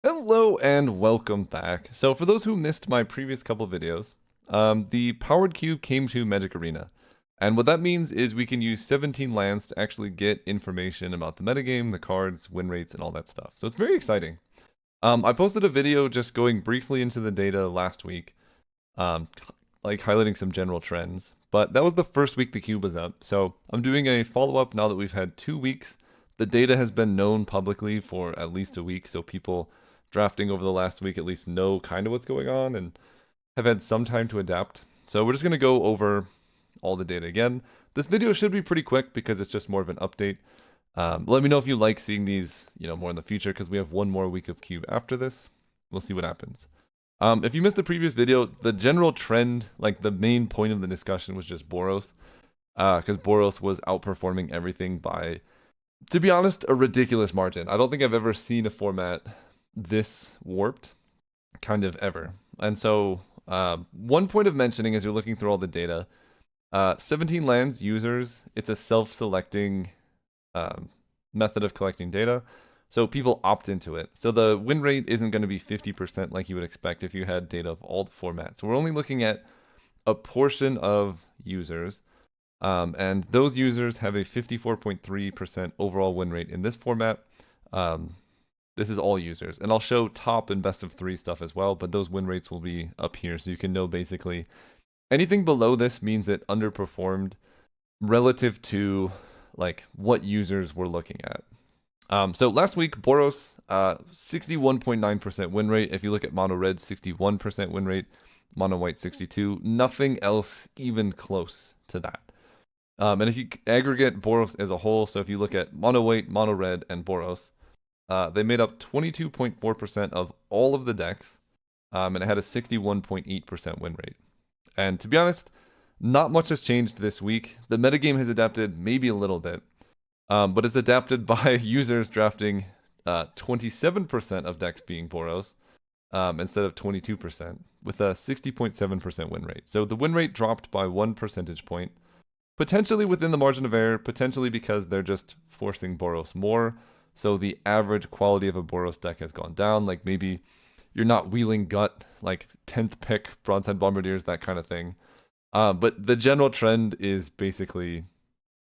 Hello and welcome back. So for those who missed my previous couple videos, the Powered Cube came to Magic Arena. And what that means is we can use 17 lands to actually get information about the metagame, the cards, win rates, and all that stuff. So it's very exciting. I posted a video just going briefly into the data last week, um, like highlighting some general trends. But that was the first week the cube was up. So I'm doing a follow-up now that we've had 2 weeks. The data has been known publicly for at least a week, so people drafting over the last week at least know kind of what's going on and have had some time to adapt. So we're just going to go over all the data again. This video should be pretty quick because it's just more of an update. Let me know if you like seeing these, more in the future because we have one more week of Cube after this. We'll see what happens. If you missed the previous video, the general trend, like the main point of the discussion was just Boros, because Boros was outperforming everything by, to be honest, a ridiculous margin. I don't think I've ever seen a format this warped kind of ever. And so one point of mentioning as you're looking through all the data, 17 lands users, it's a self-selecting method of collecting data. So people opt into it. So the win rate isn't going to be 50% like you would expect if you had data of all the formats. So we're only looking at a portion of users. And those users have a 54.3% overall win rate in this format. This is all users. And I'll show top and best of 3 stuff as well, but those win rates will be up here. So you can know basically anything below this means it underperformed relative to like what users we're looking at. So last week, Boros, 61.9% win rate. If you look at Mono Red, 61% win rate. Mono White, 62. Nothing else even close to that. And if you aggregate Boros as a whole, so if you look at Mono White, Mono Red, and Boros, they made up 22.4% of all of the decks, and it had a 61.8% win rate. And to be honest, not much has changed this week. The metagame has adapted maybe a little bit, but it's adapted by users drafting 27% of decks being Boros instead of 22%, with a 60.7% win rate. So the win rate dropped by 1 percentage point, potentially within the margin of error, potentially because they're just forcing Boros more. So the average quality of a Boros deck has gone down. Like maybe you're not wheeling gut, like 10th pick Broadside Bombardiers, that kind of thing. But the general trend is basically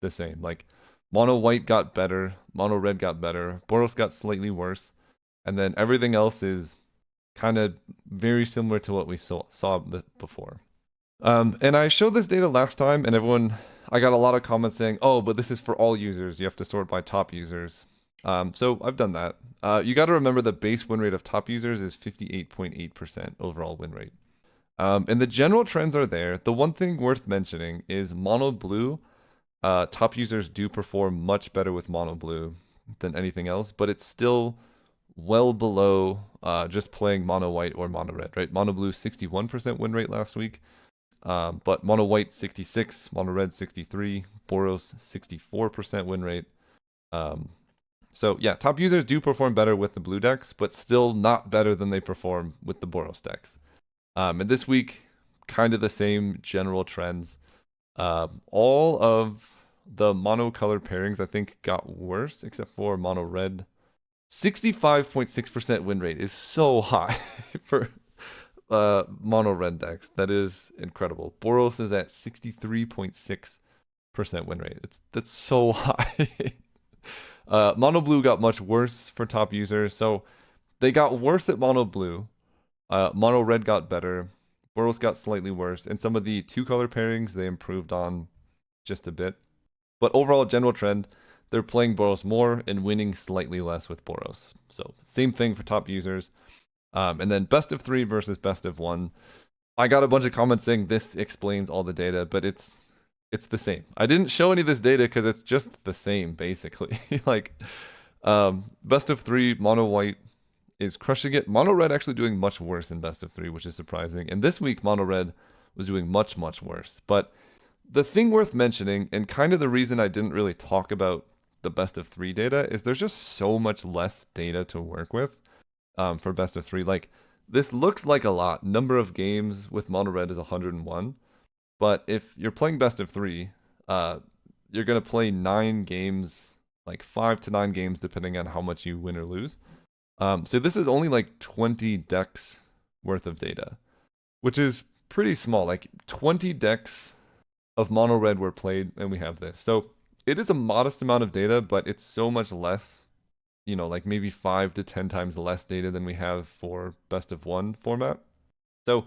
the same. Like Mono White got better, Mono Red got better, Boros got slightly worse, and then everything else is kind of very similar to what we saw before. And I showed this data last time, and I got a lot of comments saying, oh, but this is for all users. You have to sort by top users. So I've done that. You got to remember the base win rate of top users is 58.8% overall win rate. And the general trends are there. The one thing worth mentioning is mono blue. Top users do perform much better with mono blue than anything else, but it's still well below just playing mono white or mono red, right? Mono blue 61% win rate last week, but mono white 66, mono red 63, Boros 64% win rate. So yeah, top users do perform better with the blue decks, but still not better than they perform with the Boros decks. And this week, kind of the same general trends. All of the mono-color pairings, I think, got worse, except for mono red. 65.6% win rate is so high for mono red decks. That is incredible. Boros is at 63.6% win rate. That's so high. Mono blue got much worse for top users, so they got worse at mono blue. Mono red got better. Boros got slightly worse, and some of the 2-color pairings they improved on just a bit. But overall, general trend, they're playing Boros more and winning slightly less with Boros. So same thing for top users. And then best of 3 versus best of 1. I got a bunch of comments saying this explains all the data, but it's the same. I didn't show any of this data because it's just the same, basically. Like, best of 3, mono white is crushing it. Mono red actually doing much worse in best of 3, which is surprising. And this week, mono red was doing much, much worse. But the thing worth mentioning, and kind of the reason I didn't really talk about the best of 3 data, is there's just so much less data to work with for best of 3. Like, this looks like a lot. Number of games with mono red is 101. But if you're playing best of 3, you're going to play 9 games, like 5 to 9 games, depending on how much you win or lose. So this is only like 20 decks worth of data, which is pretty small. Like 20 decks of mono red were played, and we have this. So it is a modest amount of data, but it's so much less, you know, like maybe 5 to 10 times less data than we have for best of one format. So,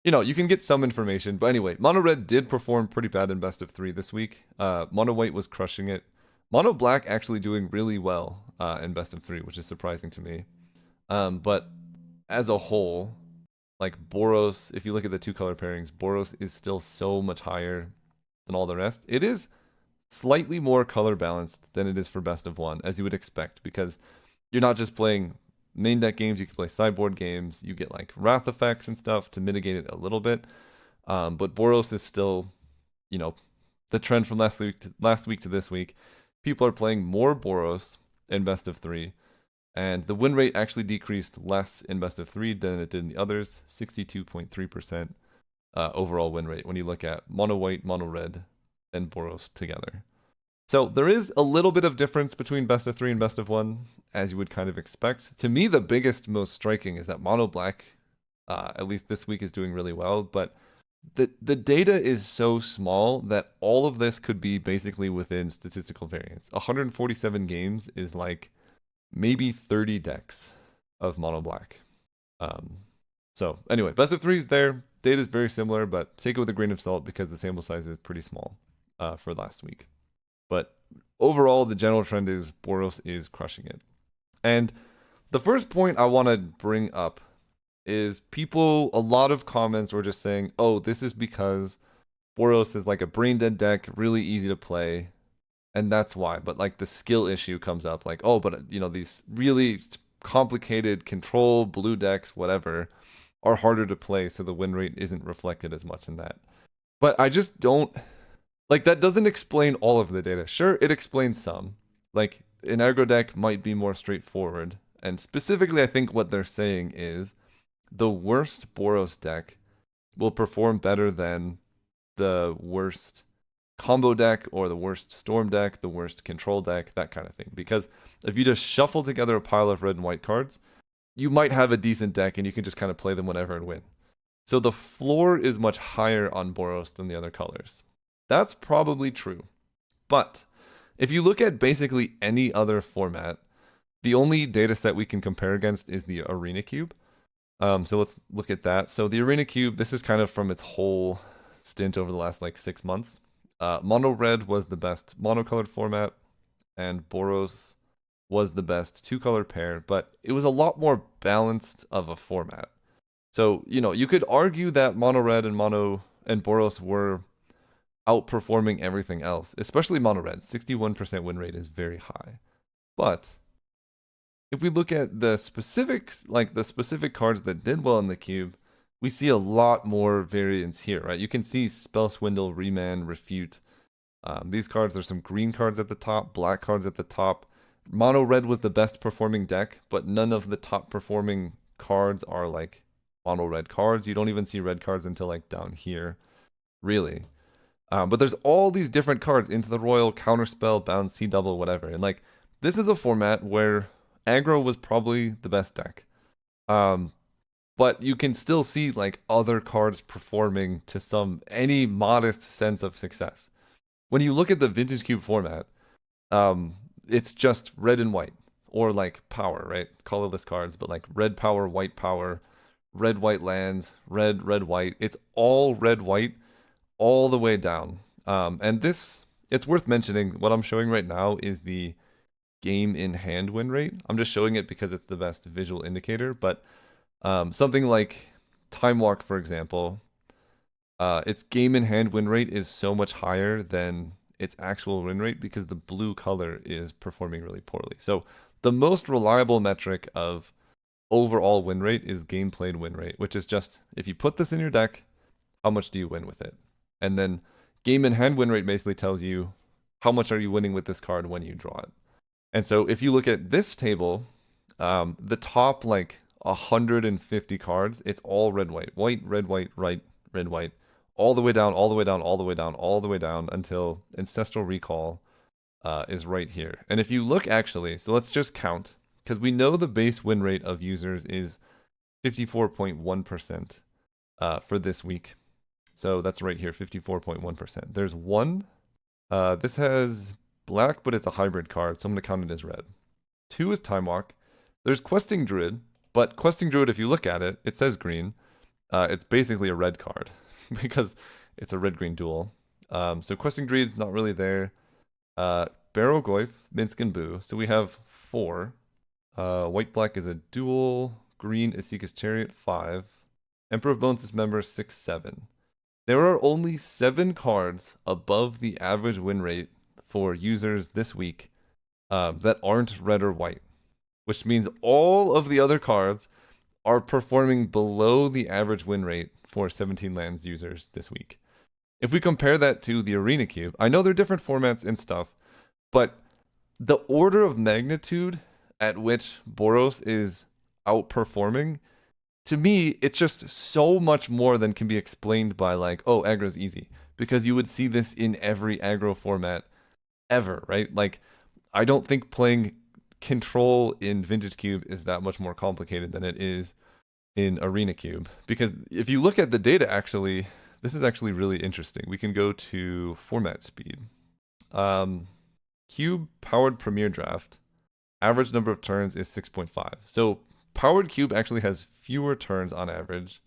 you know, you can get some information. But anyway, mono red did perform pretty bad in best of 3 this week. Mono white was crushing it. Mono black actually doing really well in best of 3, which is surprising to me. But as a whole, like Boros, if you look at the 2 color pairings, Boros is still so much higher than all the rest. It is slightly more color balanced than it is for best of 1, as you would expect, because you're not just playing main deck games, you can play sideboard games, you get like wrath effects and stuff to mitigate it a little bit. But Boros is still, you know, the trend from last week to this week. People are playing more Boros in best of 3. And the win rate actually decreased less in best of 3 than it did in the others, 62.3% overall win rate when you look at mono white, mono red, and Boros together. So there is a little bit of difference between best of 3 and best of 1, as you would kind of expect. To me, the biggest, most striking is that mono black, at least this week, is doing really well. But the data is so small that all of this could be basically within statistical variance. 147 games is like maybe 30 decks of mono black. So anyway, best of 3 is there. Data is very similar, but take it with a grain of salt because the sample size is pretty small for last week. But overall, the general trend is Boros is crushing it. And the first point I want to bring up is a lot of comments were just saying, oh, this is because Boros is like a brain dead deck, really easy to play. And that's why. But like the skill issue comes up, like, oh, but you know, these really complicated control blue decks, whatever, are harder to play, so the win rate isn't reflected as much in that. But I just don't like that doesn't explain all of the data. Sure, it explains some. Like an aggro deck might be more straightforward. And specifically, I think what they're saying is the worst Boros deck will perform better than the worst combo deck or the worst storm deck, the worst control deck, that kind of thing. Because if you just shuffle together a pile of red and white cards, you might have a decent deck and you can just kind of play them whenever and win. So the floor is much higher on Boros than the other colors. That's probably true. But if you look at basically any other format, the only data set we can compare against is the Arena Cube. So let's look at that. So the Arena Cube, this is kind of from its whole stint over the last like 6 months. Mono red was the best monocolored format, and Boros was the best 2-color pair, but it was a lot more balanced of a format. So, you know, you could argue that mono red and Boros were outperforming everything else, especially mono red. 61% win rate is very high. But if we look at the specifics, like the specific cards that did well in the cube, we see a lot more variance here, right? You can see Spell Swindle, Remand, Refute. These cards, there's some green cards at the top, black cards at the top. Mono red was the best performing deck, but none of the top performing cards are like mono red cards. You don't even see red cards until like down here, really. But there's all these different cards: Into the Royal, Counterspell, Bound, Sea Double, whatever. And like, this is a format where aggro was probably the best deck. But you can still see like other cards performing to any modest sense of success. When you look at the Vintage Cube format, it's just red and white, or like power, right? Colorless cards, but like red power, red white lands, red white. It's all red white all the way down. And this, it's worth mentioning, what I'm showing right now is the game in hand win rate. I'm just showing it because it's the best visual indicator, but something like Time Walk, for example, its game in hand win rate is so much higher than its actual win rate because the blue color is performing really poorly. So the most reliable metric of overall win rate is game played win rate, which is just, if you put this in your deck, how much do you win with it? And then game in hand win rate basically tells you how much are you winning with this card when you draw it. And so if you look at this table, the top like 150 cards, it's all red white, red white, red white, all the way down, all the way down, all the way down, all the way down until Ancestral Recall is right here. And if you look actually, so let's just count. because we know the base win rate of users is 54.1% for this week. So that's right here, 54.1%. There's one. This has black, but it's a hybrid card, so I'm going to count it as red. 2 is Time Walk. There's Questing Druid, but Questing Druid, if you look at it, it says green. It's basically a red card because it's a red-green duel. So Questing Druid's not really there. Barrow Goyf, Minsk and Boo. So we have 4. White-black is a duel. Green is Seeka's Chariot, 5. Emperor of Bones Dismember, 6, 7. There are only 7 cards above the average win rate for users this week that aren't red or white, which means all of the other cards are performing below the average win rate for 17 lands users this week. If we compare that to the Arena Cube, I know they're different formats and stuff, but the order of magnitude at which Boros is outperforming, to me, it's just so much more than can be explained by like, oh, aggro's easy. Because you would see this in every aggro format ever, right? Like, I don't think playing Control in Vintage Cube is that much more complicated than it is in Arena Cube. Because if you look at the data, actually, this is actually really interesting. We can go to format speed. Cube powered Premier Draft, average number of turns is 6.5. So Powered Cube actually has fewer turns on average,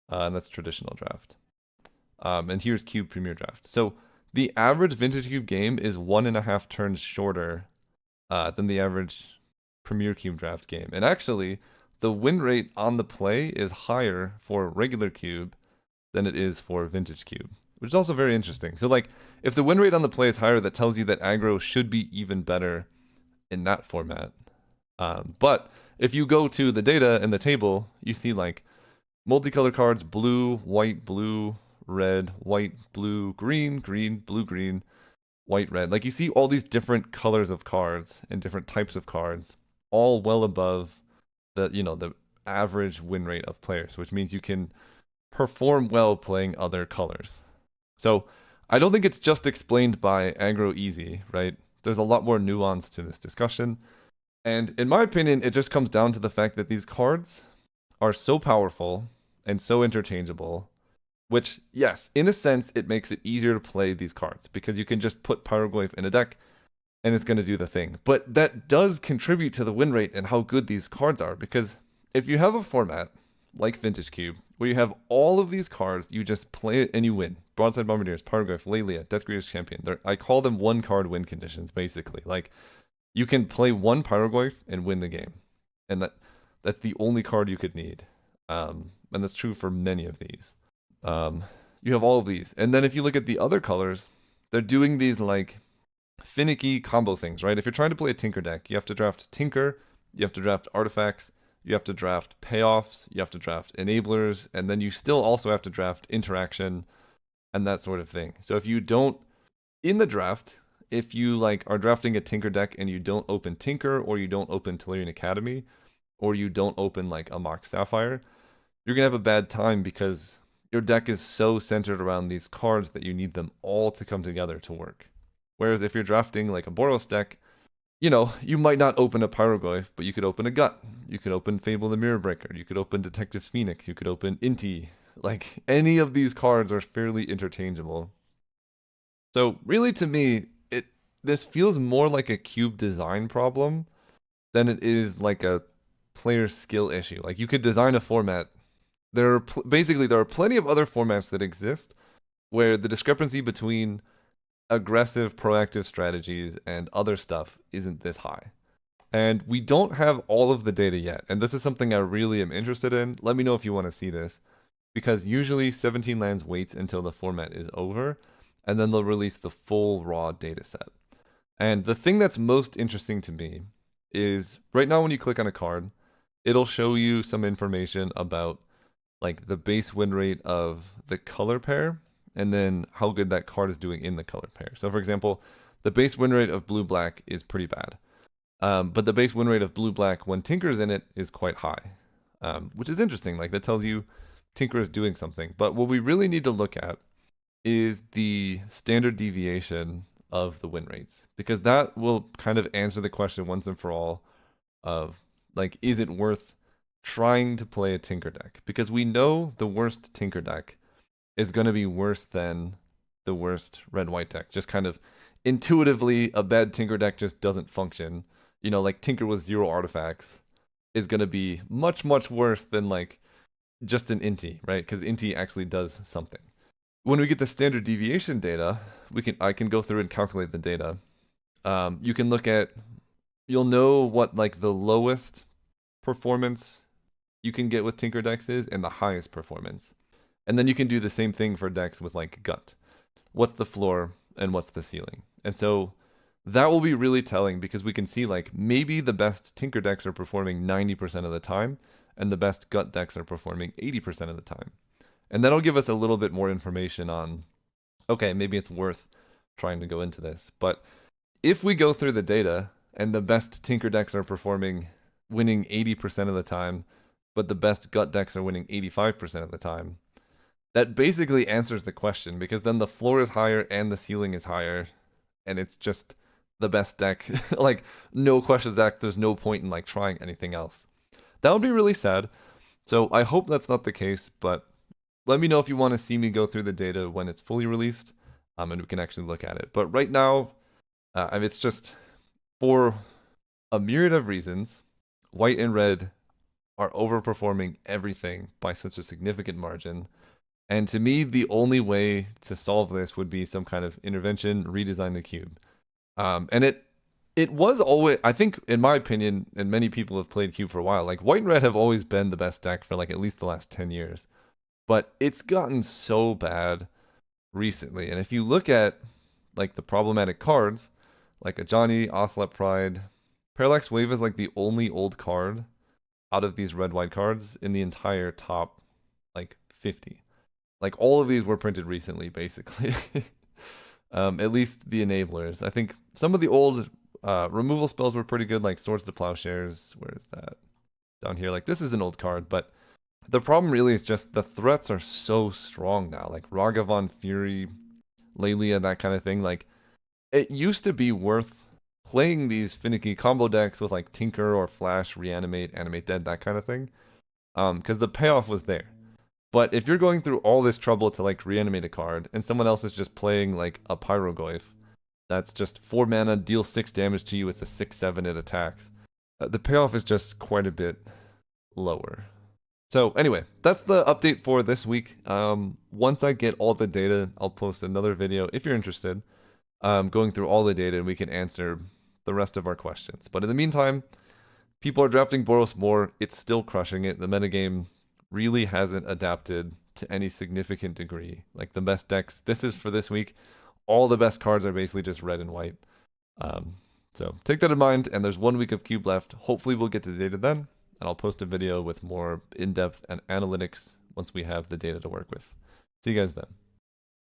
and that's traditional draft. And here's Cube Premier Draft. So the average Vintage Cube game is 1.5 turns shorter than the average Premier Cube Draft game. And actually, the win rate on the play is higher for regular Cube than it is for Vintage Cube, which is also very interesting. So like, if the win rate on the play is higher, that tells you that aggro should be even better in that format. But if you go to the data in the table, you see like multicolor cards, blue, white, blue, red, white, blue, green, green, blue, green, white, red. Like you see all these different colors of cards and different types of cards, all well above the, the average win rate of players, which means you can perform well playing other colors. So I don't think it's just explained by aggro easy, right? There's a lot more nuance to this discussion. And in my opinion, it just comes down to the fact that these cards are so powerful and so interchangeable, which, yes, in a sense, it makes it easier to play these cards because you can just put Pyroglyph in a deck and it's going to do the thing. But that does contribute to the win rate and how good these cards are, because if you have a format like Vintage Cube where you have all of these cards, you just play it and you win. Broadside Bombardiers, Pyroglyph, Lelia, Deathgreaves Champion. I call them one card win conditions, basically. Like, you can play one Pyroglyph and win the game. And that's the only card you could need. And that's true for many of these. You have all of these. And then if you look at the other colors, they're doing these like finicky combo things, right? If you're trying to play a Tinker deck, you have to draft Tinker, you have to draft Artifacts, you have to draft Payoffs, you have to draft Enablers, and then you still also have to draft Interaction and that sort of thing. So if you don't, in the draft, if you like are drafting a Tinker deck and you don't open Tinker, or you don't open Tellurian Academy, or you don't open like a Mox Sapphire, you're gonna have a bad time because your deck is so centered around these cards that you need them all to come together to work. Whereas if you're drafting like a Boros deck, you might not open a Pyroglyph, but you could open a Gut, you could open Fable the Mirror Breaker, you could open Detective's Phoenix, you could open Inti. Like, any of these cards are fairly interchangeable. So really, to me, this feels more like a cube design problem than it is like a player skill issue. Like, you could design a format. There are plenty of other formats that exist where the discrepancy between aggressive, proactive strategies and other stuff isn't this high. And we don't have all of the data yet. And this is something I really am interested in. Let me know if you want to see this, because usually 17 Lands waits until the format is over, and then they'll release the full raw data set. And the thing that's most interesting to me is right now when you click on a card, it'll show you some information about like the base win rate of the color pair, and then how good that card is doing in the color pair. So for example, the base win rate of blue-black is pretty bad. But the base win rate of blue-black when Tinker's in it is quite high, which is interesting. Like, that tells you Tinker is doing something. But what we really need to look at is the standard deviation of the win rates, because that will kind of answer the question once and for all of like, is it worth trying to play a Tinker deck? Because we know the worst Tinker deck is going to be worse than the worst red-white deck. Just kind of intuitively, a bad Tinker deck just doesn't function. You know, like Tinker with 0 artifacts is going to be much, much worse than like just an Inti, right? Because Inti actually does something. When we get the standard deviation data, I can go through and calculate the data. You can look at, you'll know what like the lowest performance you can get with Tinker decks is and the highest performance. And then you can do the same thing for decks with like Gut. What's the floor and what's the ceiling? And so that will be really telling because we can see like maybe the best Tinker decks are performing 90% of the time and the best Gut decks are performing 80% of the time. And that'll give us a little bit more information on, okay, maybe it's worth trying to go into this. But if we go through the data and the best Tinker decks are performing, winning 80% of the time, but the best Gut decks are winning 85% of the time, that basically answers the question because then the floor is higher and the ceiling is higher and it's just the best deck. Like, no questions asked, there's no point in like trying anything else. That would be really sad. So I hope that's not the case, but let me know if you want to see me go through the data when it's fully released, and we can actually look at it. But right now, it's just for a myriad of reasons, white and red are overperforming everything by such a significant margin. And to me, the only way to solve this would be some kind of intervention, redesign the cube. And it was always, I think, in my opinion, and many people have played cube for a while, like white and red have always been the best deck for like at least the last 10 years. But it's gotten so bad recently. And if you look at like the problematic cards, like Ajani, Ocelot Pride, Parallax Wave is like the only old card out of these red-white cards in the entire top like 50. Like all of these were printed recently, basically. At least the enablers. I think some of the old removal spells were pretty good, like Swords to Plowshares. Where is that? Down here. Like this is an old card, but the problem really is just the threats are so strong now. Like Ragavan, Fury, Lelia, that kind of thing. Like it used to be worth playing these finicky combo decks with like Tinker or Flash, Reanimate, Animate Dead, that kind of thing. Because the payoff was there. But if you're going through all this trouble to like reanimate a card, and someone else is just playing like a Pyrogoyf, that's just 4 mana, deals 6 damage to you, it's a 6/7, it attacks. The payoff is just quite a bit lower. So anyway, that's the update for this week. Once I get all the data, I'll post another video if you're interested, going through all the data and we can answer the rest of our questions. But in the meantime, people are drafting Boros more. It's still crushing it. The metagame really hasn't adapted to any significant degree. Like the best decks, this is for this week, all the best cards are basically just red and white. So take that in mind, and there's 1 week of Cube left. Hopefully we'll get the data then, and I'll post a video with more in-depth and analytics once we have the data to work with. See you guys then.